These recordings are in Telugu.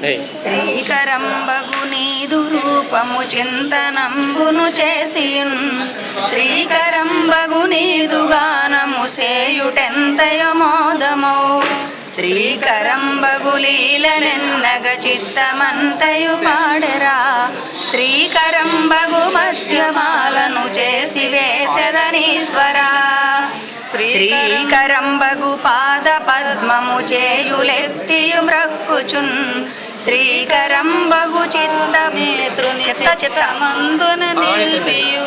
శ్రీకరంబగు నీదు రూపము చింతనంబును చేసియున్ శ్రీకరంబగు నీదు గానము సేయుటెంతయ మోదమౌ శ్రీకరంబగు లీలనెన్నగ చిత్తమంతయు పాడెరా శ్రీకరంబగు మధ్యమాలను చేసి వేసెదనీశ్వరా శ్రీకరంబగు పాద పద్మము చేయులెత్తియు మ్రక్కుచున్ శ్రీకరంబగు చిత్తమందున నిల్పియు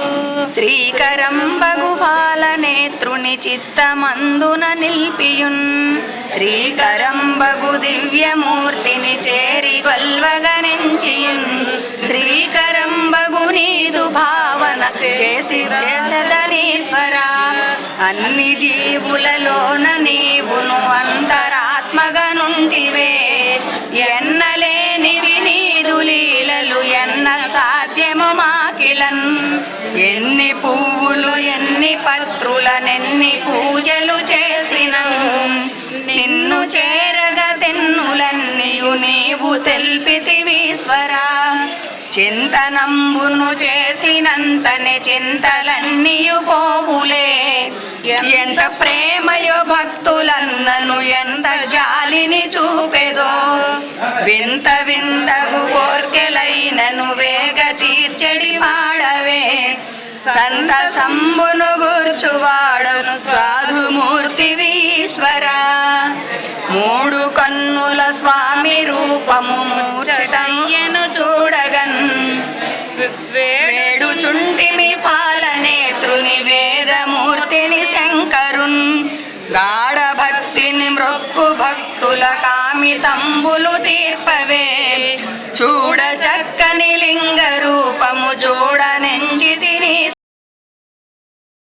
శ్రీకరంబగు బాలనేత్రుని చిత్తమందున నిల్పియున్ శ్రీకరంబగు దివ్యమూర్తిని చేరి గొల్వగనించియున్ శ్రీకరంబగు నీదు భావన చేసి వేసదనీశ్వరా అన్ని జీవులలోన నీవును అంతరాత్మగనుంటివే ఎన్నలేనివి నీదు లీలలు ఎన్న సాధ్యము మాకిలన్ ఎన్ని పువ్వులు ఎన్ని పత్రులనెన్ని పూజలు చేసిన నిన్ను చేరగ తెన్నులన్నీయు నీవు తెల్పితివీశ్వరా చింతనంబును చేసినంతనే చింతలన్నీయు పోవులే ఎంత ప్రేమయో భక్తులన్నను ఎంత జాలిని చూపెదో వింత వింతగు కోర్కెలైనను వేగ తీర్చడి వాడవే సంతసంబును గూర్చువాడను సాధుమూర్తివీశ్వరా మూడు కన్నుల స్వామి రూపము ముచ్చటయ్యను చూడగన్ వేడుచుంటిమి పాలనేత్రుని వేదమూర్తిని శంకరున్ గాఢ భక్తిని మ్రొక్కు భక్తుల కామితంబులు తీర్పవే